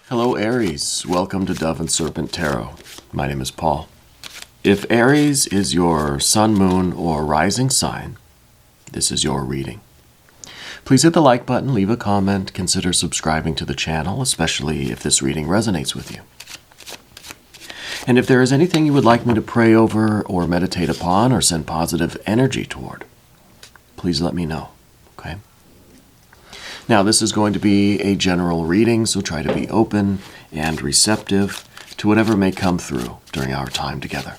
Hello Aries, welcome to Dove and Serpent Tarot. My name is Paul. If Aries is your sun, moon, or rising sign, this is your reading. Please hit the like button, leave a comment, consider subscribing to the channel, especially if this reading resonates with you. And if there is anything you would like me to pray over or meditate upon or send positive energy toward, please let me know, okay? Now, this is going to be a general reading, so try to be open and receptive to whatever may come through during our time together.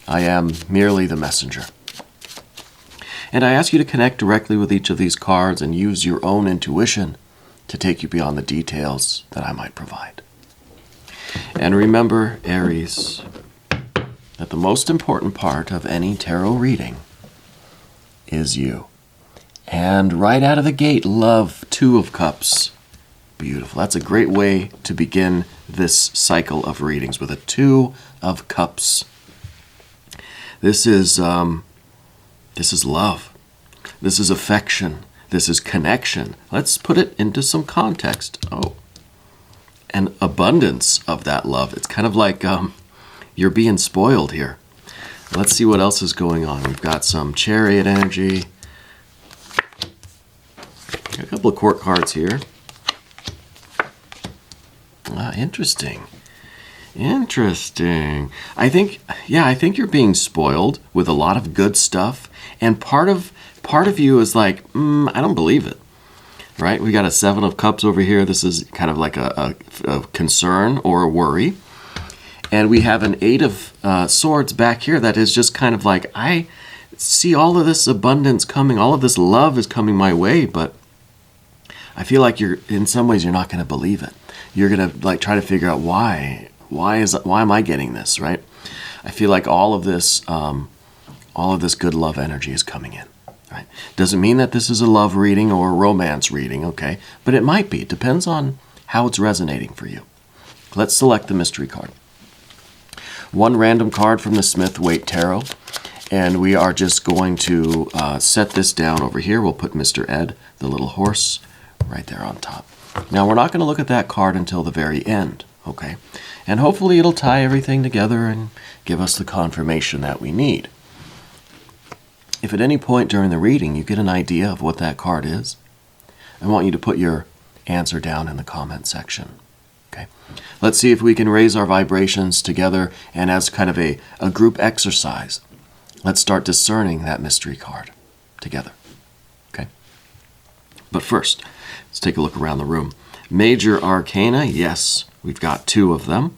I am merely the messenger. And I ask you to connect directly with each of these cards and use your own intuition to take you beyond the details that I might provide. And remember, Aries, that the most important part of any tarot reading is you. And right out of the gate, love, Two of Cups. Beautiful. That's a great way to begin this cycle of readings with a Two of Cups. This is love. This is affection. This is connection. Let's put it into some context. Oh, an abundance of that love. It's kind of like you're being spoiled here. Let's see what else is going on. We've got some Chariot energy. A couple of court cards here. Interesting. Interesting. I think you're being spoiled with a lot of good stuff, and part of you is like, I don't believe it. Right? We got a Seven of Cups over here. This is kind of like a concern or a worry. And we have an Eight of Swords back here that is just kind of like, I see all of this abundance coming, all of this love is coming my way, but I feel like in some ways you're not going to believe it. You're going to like try to figure out why am I getting this, right? I feel like all of this good love energy is coming in, right? Doesn't mean that this is a love reading or a romance reading, okay? But it might be. It depends on how it's resonating for you. Let's select the mystery card. One random card from the Smith-Waite Tarot, and we are just going to set this down over here. We'll put Mr. Ed, the little horse, right there on top. Now, we're not going to look at that card until the very end, okay? And hopefully it'll tie everything together and give us the confirmation that we need. If at any point during the reading you get an idea of what that card is, I want you to put your answer down in the comment section, okay? Let's see if we can raise our vibrations together, and as kind of a group exercise, let's start discerning that mystery card together, okay? But first, let's take a look around the room. Major Arcana, yes, we've got two of them.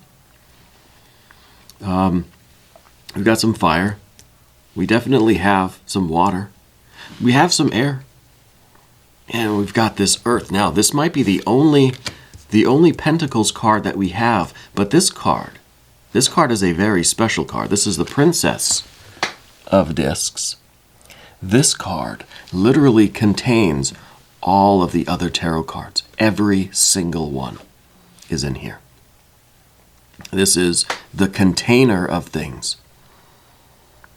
We've got some fire. We definitely have some water. We have some air. And we've got this earth. Now, this might be the only Pentacles card that we have, but this card is a very special card. This is the Princess of Discs. This card literally contains all of the other tarot cards. Every single one is in here. This is the container of things,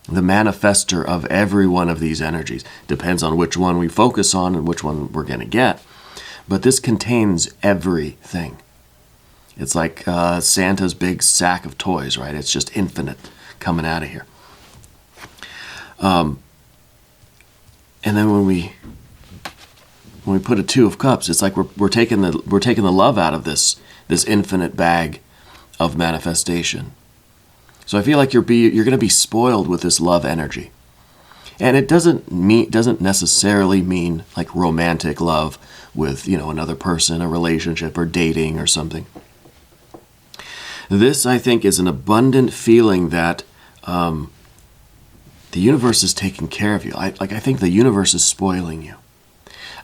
the manifester of every one of these energies. Depends on which one we focus on and which one we're going to get. But this contains everything. It's like Santa's big sack of toys, right? It's just infinite coming out of here. And then when we put a Two of Cups, it's like we're taking the love out of this infinite bag of manifestation. So I feel like you're going to be spoiled with this love energy, and it doesn't necessarily mean like romantic love with another person, a relationship, or dating or something. This, I think, is an abundant feeling that the universe is taking care of you. I think the universe is spoiling you.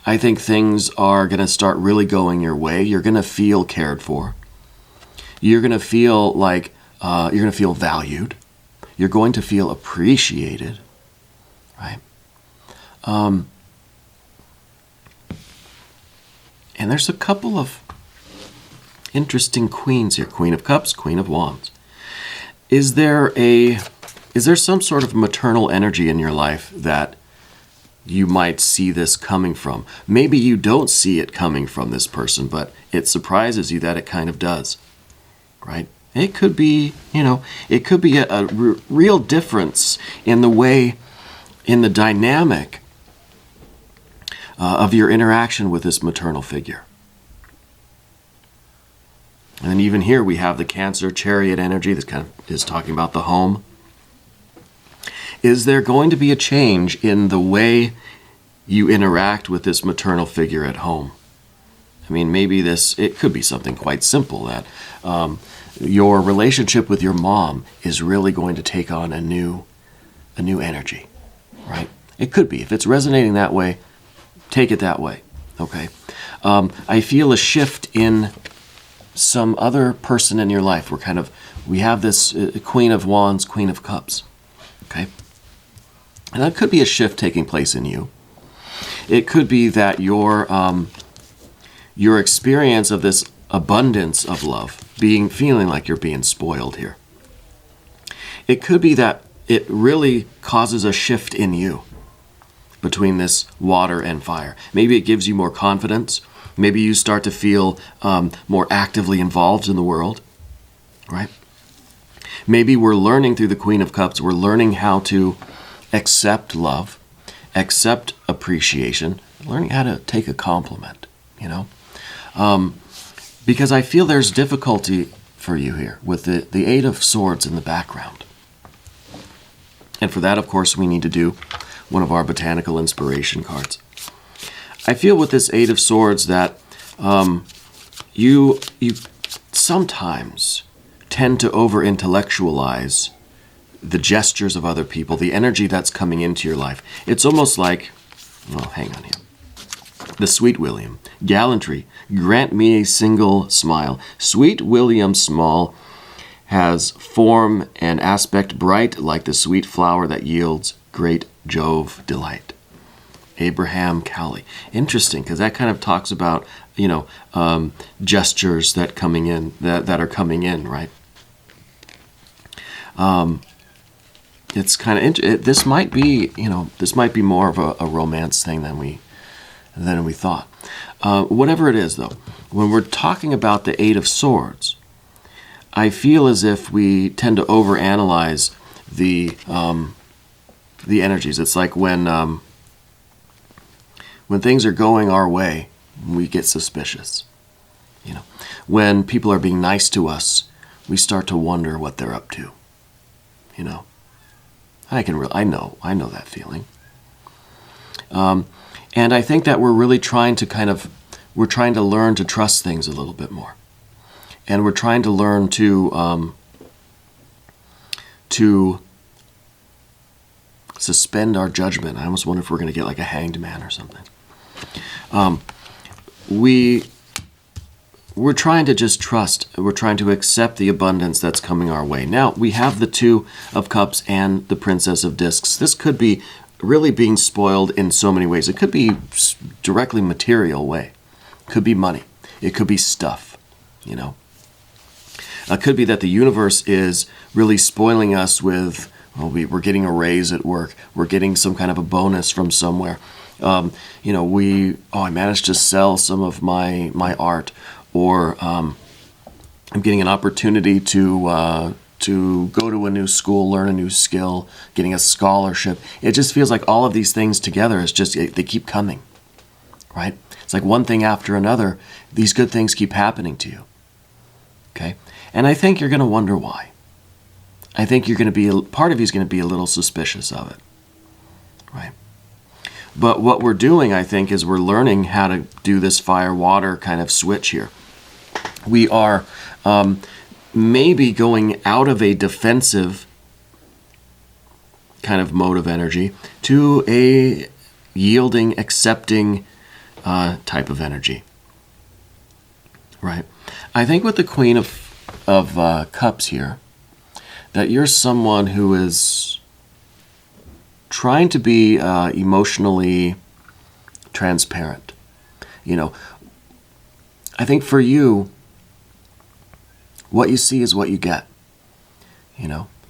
I think things are going to start really going your way. You're going to feel cared for. You're going to feel like you're going to feel valued. You're going to feel appreciated, right? And there's a couple of interesting queens here. Queen of Cups, Queen of Wands. Is there some sort of maternal energy in your life that you might see this coming from. Maybe you don't see it coming from this person, but it surprises you that it kind of does, right? It could be, it could be a real difference in the way, in the dynamic of your interaction with this maternal figure. And even here we have the Cancer Chariot energy. This kind of is talking about the home. Is there going to be a change in the way you interact with this maternal figure at home? I mean, maybe it could be something quite simple, that your relationship with your mom is really going to take on a new energy, right? It could be. If it's resonating that way, take it that way, okay? I feel a shift in some other person in your life. We have this Queen of Wands, Queen of Cups, okay? And that could be a shift taking place in you. It could be that your experience of this abundance of love, feeling like you're being spoiled here. It could be that it really causes a shift in you between this water and fire. Maybe it gives you more confidence. Maybe you start to feel more actively involved in the world, right? Maybe we're learning through the Queen of Cups, we're learning how to accept love, accept appreciation, learning how to take a compliment, because I feel there's difficulty for you here with the Eight of Swords in the background. And for that, of course, we need to do one of our botanical inspiration cards. I feel with this Eight of Swords that you sometimes tend to over-intellectualize the gestures of other people, the energy that's coming into your life. It's almost like, hang on here. The Sweet William. Gallantry. Grant me a single smile. Sweet William Small has form and aspect bright like the sweet flower that yields great Jove delight. Abraham Cowley. Interesting, because that kind of talks about, gestures that are coming in, right? It's kind of this might be more of a romance thing than we thought. Whatever it is, though, when we're talking about the Eight of Swords, I feel as if we tend to overanalyze the energies. It's like when things are going our way, we get suspicious. When people are being nice to us, we start to wonder what they're up to. I know that feeling. And I think that we're really trying to learn to trust things a little bit more. And we're trying to learn to suspend our judgment. I almost wonder if we're going to get like a hanged man or something. We're trying to just trust. We're trying to accept the abundance that's coming our way. Now, we have the Two of Cups and the Princess of Discs. This could be really being spoiled in so many ways. It could be directly material way. It could be money. It could be stuff, It could be that the universe is really spoiling us with, we're getting a raise at work. We're getting some kind of a bonus from somewhere. I managed to sell some of my art. Or I'm getting an opportunity to go to a new school, learn a new skill, getting a scholarship. It just feels like all of these things together they keep coming, right? It's like one thing after another. These good things keep happening to you, okay? And I think you're going to wonder why. I think part of you is going to be a little suspicious of it, right? But what we're doing, I think, is we're learning how to do this fire-water kind of switch here. We are maybe going out of a defensive kind of mode of energy to a yielding, accepting type of energy, right? I think with the Queen of Cups here, that you're someone who is trying to be emotionally transparent. I think for you, what you see is what you get.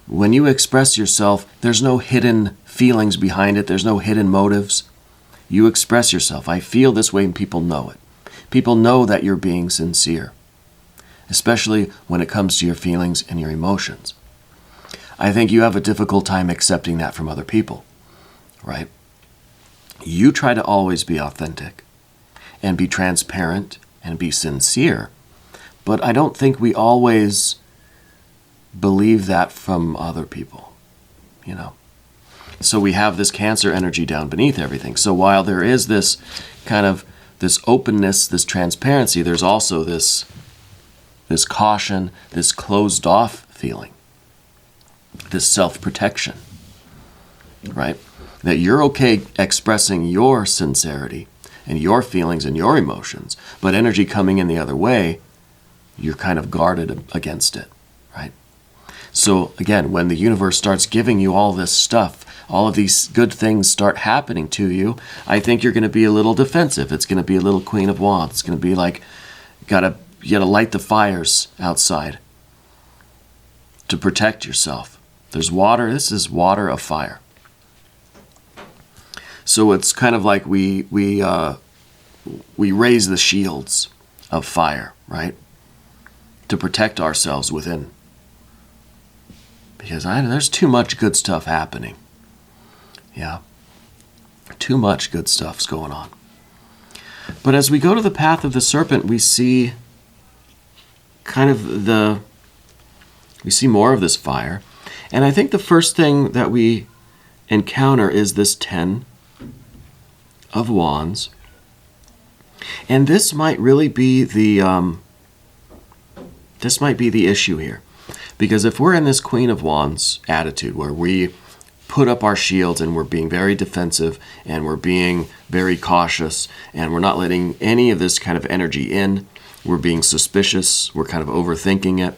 When you express yourself, there's no hidden feelings behind it. There's no hidden motives. You express yourself. I feel this way, and people know it. People know that you're being sincere, especially when it comes to your feelings and your emotions. I think you have a difficult time accepting that from other people, right? You try to always be authentic and be transparent and be sincere, but I don't think we always believe that from other people, you know? So we have this Cancer energy down beneath everything. So while there is this kind of this openness, this transparency, there's also this caution, this closed off feeling, this self-protection, right? That you're okay expressing your sincerity and your feelings and your emotions, but energy coming in the other way, you're kind of guarded against it, right? So again, when the universe starts giving you all this stuff, all of these good things start happening to you, I think you're going to be a little defensive. It's going to be a little Queen of Wands. It's going to be like, you gotta light the fires outside to protect yourself. There's water. This is water of fire. So it's kind of like we raise the shields of fire, right? To protect ourselves within. Because there's too much good stuff happening. Yeah. Too much good stuff's going on. But as we go to the path of the serpent, we see kind of we see more of this fire. And I think the first thing that we encounter is this 10 of Wands. And this might really be the issue here. Because if we're in this Queen of Wands attitude where we put up our shields and we're being very defensive and we're being very cautious and we're not letting any of this kind of energy in, we're being suspicious, we're kind of overthinking it,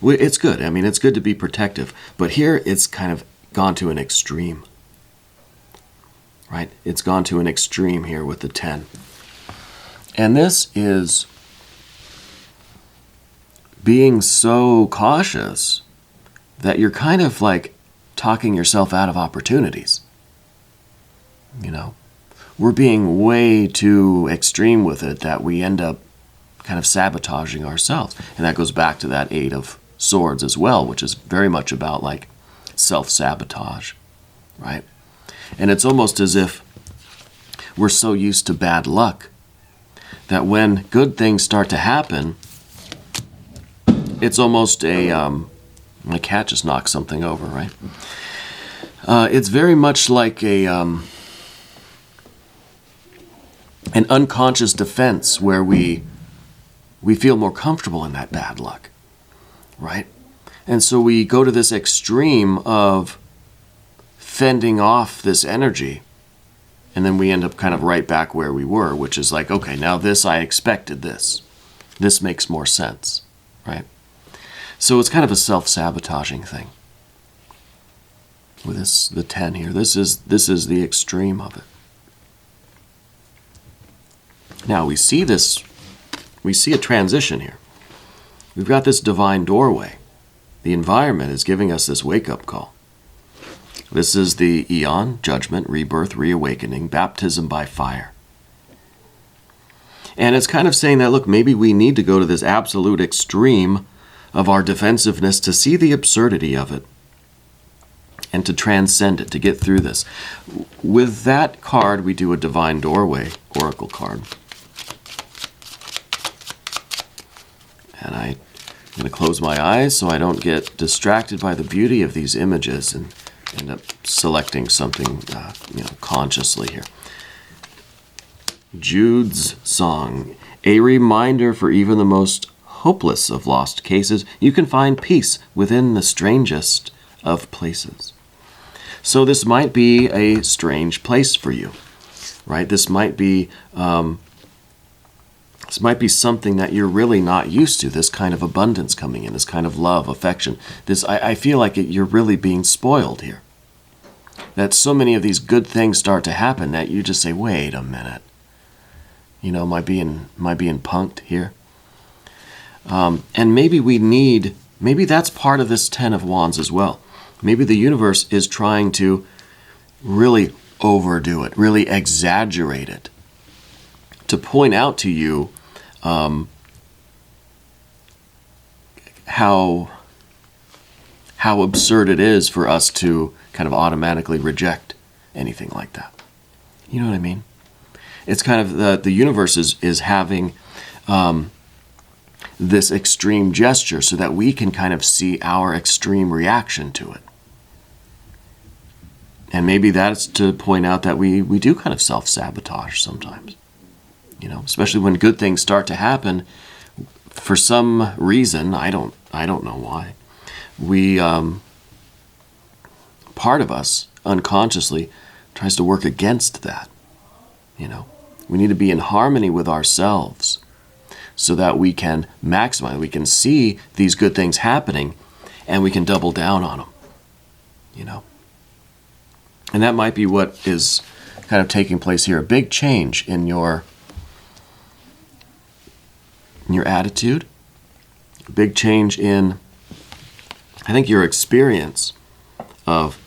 it's good. I mean, it's good to be protective. But here it's kind of gone to an extreme, right? It's gone to an extreme here with the 10. And this is being so cautious that you're kind of like talking yourself out of opportunities. You know, we're being way too extreme with it that we end up kind of sabotaging ourselves. And that goes back to that 8 of Swords as well, which is very much about like self-sabotage, right? And it's almost as if we're so used to bad luck that when good things start to happen, it's almost my cat just knocked something over, right? It's very much like an unconscious defense where we feel more comfortable in that bad luck, right? And so we go to this extreme of fending off this energy, and then we end up kind of right back where we were, which is like, okay, now this, I expected this. This makes more sense, right? So it's kind of a self-sabotaging thing. With this, the 10 here, this is the extreme of it. Now we see a transition here. We've got this divine doorway. The environment is giving us this wake-up call. This is the eon, judgment, rebirth, reawakening, baptism by fire. And it's kind of saying that, look, maybe we need to go to this absolute extreme of our defensiveness to see the absurdity of it and to transcend it, to get through this. With that card, we do a divine doorway oracle card. And I'm going to close my eyes so I don't get distracted by the beauty of these images and end up selecting something consciously here. Jude's song, a reminder for even the most hopeless of lost cases, you can find peace within the strangest of places. So this might be a strange place for you, right? This might be something that you're really not used to, this kind of abundance coming in, this kind of love, affection. I feel like you're really being spoiled here. That so many of these good things start to happen that you just say, wait a minute. You know, am I being punked here? And maybe that's part of this 10 of Wands as well. Maybe the universe is trying to really overdo it, really exaggerate it, to point out to you how absurd it is for us to kind of automatically reject anything like that. You know what I mean? It's kind of the universe is having this extreme gesture so that we can kind of see our extreme reaction to it. And maybe that's to point out that we do kind of self-sabotage sometimes. You know, especially when good things start to happen, for some reason, I don't know why. We part of us unconsciously tries to work against that. You know, we need to be in harmony with ourselves so that we can maximize, we can see these good things happening and we can double down on them. You know, and that might be what is kind of taking place here. A big change in your attitude, a big change in, I think, your experience of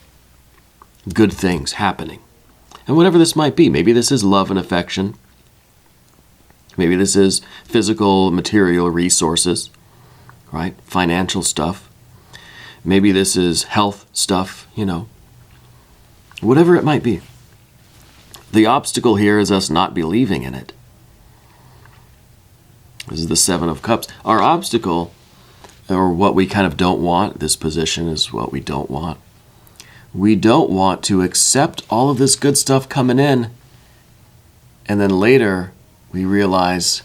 good things happening. And whatever this might be, maybe this is love and affection. Maybe this is physical, material resources, right? Financial stuff. Maybe this is health stuff, you know. Whatever it might be. The obstacle here is us not believing in it. This is the Seven of Cups. Our obstacle, or what we kind of don't want, this position is what we don't want. We don't want to accept all of this good stuff coming in, and then later we realize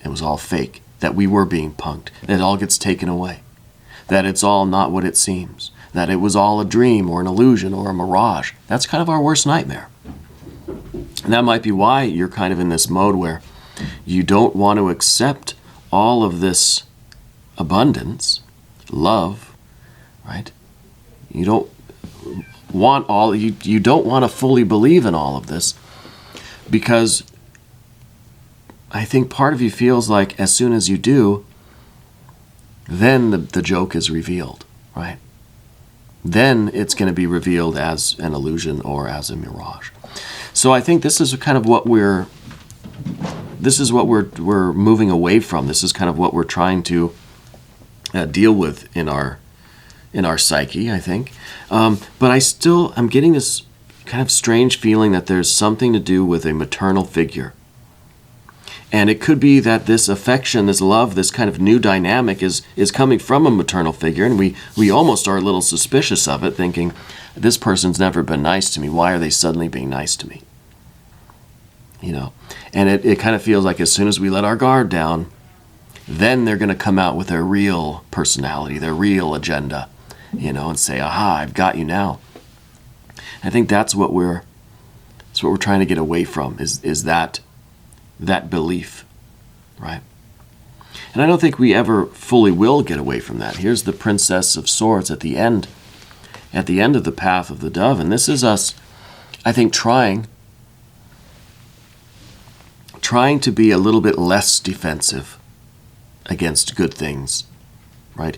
it was all fake, that we were being punked, that it all gets taken away, that it's all not what it seems, that it was all a dream or an illusion or a mirage. That's kind of our worst nightmare. And that might be why you're kind of in this mode where you don't want to accept all of this abundance, love, right? You don't want you don't want to fully believe in all of this, because I think part of you feels like as soon as you do, then the joke is revealed, right? Then it's going to be revealed as an illusion or as a mirage. So I think this is kind of what we're moving away from. This is kind of what we're trying to deal with in our psyche, I think. But I'm getting this kind of strange feeling that there's something to do with a maternal figure. And it could be that this affection, this love, this kind of new dynamic is coming from a maternal figure, and we almost are a little suspicious of it, thinking, this person's never been nice to me. Why are they suddenly being nice to me? You know, and it kind of feels like as soon as we let our guard down, then they're going to come out with their real personality, their real agenda, you know, and say, aha, I've got you now. I think that's what we're trying to get away from, is that belief, right? And I don't think we ever fully will get away from that. Here's the Princess of Swords at the end of the path of the dove, and this is us, I think, trying to be a little bit less defensive against good things, right,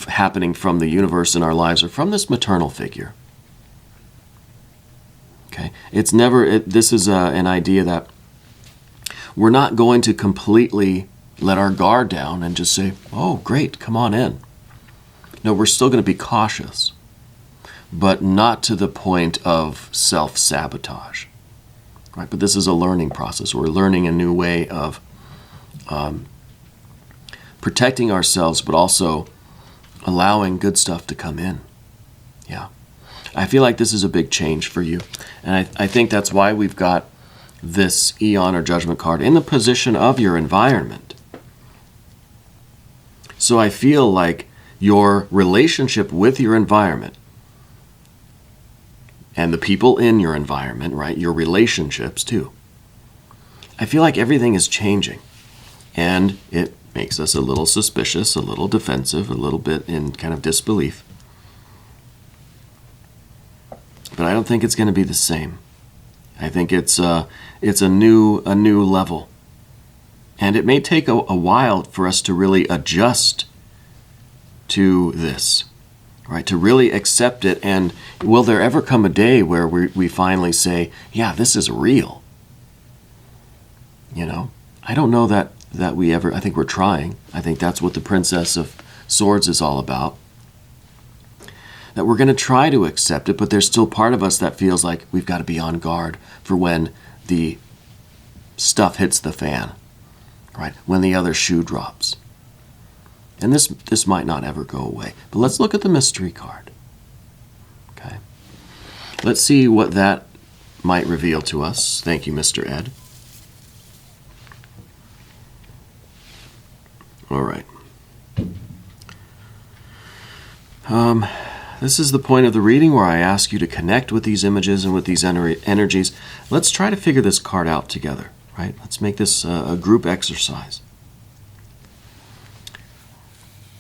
happening from the universe in our lives or from this maternal figure. Okay, this is an idea that we're not going to completely let our guard down and just say, oh, great, come on in. No, we're still going to be cautious, but not to the point of self-sabotage. Right? But this is a learning process. We're learning a new way of protecting ourselves, but also allowing good stuff to come in. Yeah. I feel like this is a big change for you. And I think that's why we've got this Eon or Judgment card in the position of your environment. So I feel like your relationship with your environment and the people in your environment, right, your relationships too, I feel like everything is changing. And it makes us a little suspicious, a little defensive, a little bit in kind of disbelief. But I don't think it's going to be the same. I think it's a new level. And it may take a while for us to really adjust to this, right? To really accept it. And will there ever come a day where we finally say, yeah, this is real? You know, I don't know that we ever, I think we're trying. I think that's what the Princess of Swords is all about. That we're going to try to accept it, but there's still part of us that feels like we've got to be on guard for when the stuff hits the fan, right? When the other shoe drops. And this might not ever go away. But let's look at the mystery card. Okay. Let's see what that might reveal to us. Thank you, Mr. Ed. All right. This is the point of the reading where I ask you to connect with these images and with these energies. Let's try to figure this card out together, right? Let's make this a group exercise.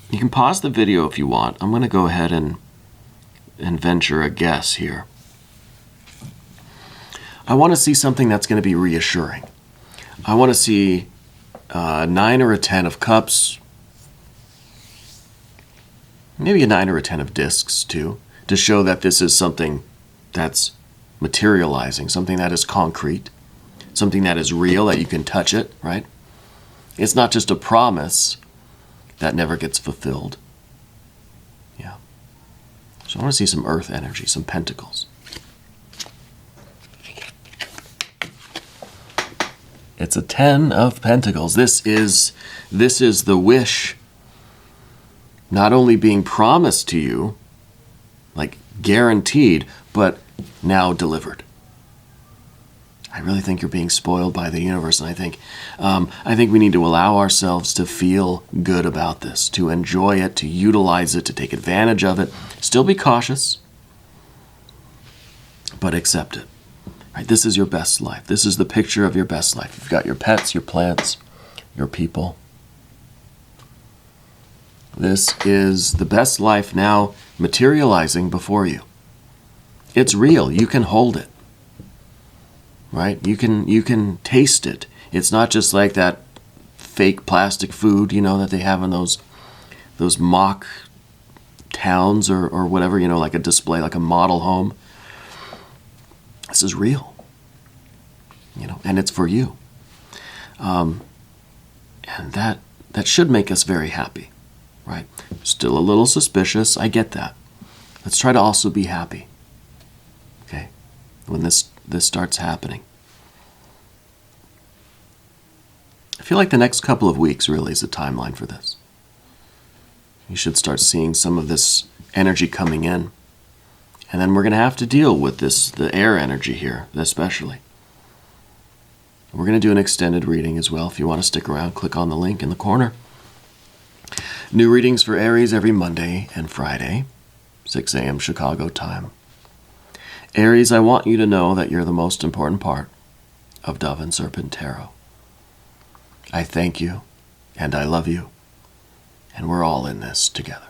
You can pause the video if you want. I'm going to go ahead and venture a guess here. I want to see something that's going to be reassuring. I want to see a 9 or a 10 of cups, maybe a 9 or a 10 of discs too, to show that this is something that's materializing, something that is concrete, something that is real, that you can touch it, right? It's not just a promise that never gets fulfilled. Yeah. So I want to see some earth energy, some pentacles. It's a 10 of pentacles. This is the wish not only being promised to you, like guaranteed, but now delivered. I really think you're being spoiled by the universe, and I think we need to allow ourselves to feel good about this, to enjoy it, to utilize it, to take advantage of it. Still be cautious, but accept it. Right? This is your best life. This is the picture of your best life. You've got your pets, your plants, your people. This is the best life now materializing before you. It's real. You can hold it. Right? You can taste it. It's not just like that fake plastic food, you know, that they have in those mock towns or whatever, you know, like a display, like a model home. This is real. You know, and it's for you. And that should make us very happy. Right? Still a little suspicious. I get that. Let's try to also be happy. Okay? When this starts happening. I feel like the next couple of weeks really is a timeline for this. You should start seeing some of this energy coming in. And then we're going to have to deal with the air energy here, especially. We're going to do an extended reading as well. If you want to stick around, click on the link in the corner. New readings for Aries every Monday and Friday, 6 a.m. Chicago time. Aries, I want you to know that you're the most important part of Dove and Serpent Tarot. I thank you, and I love you, and we're all in this together.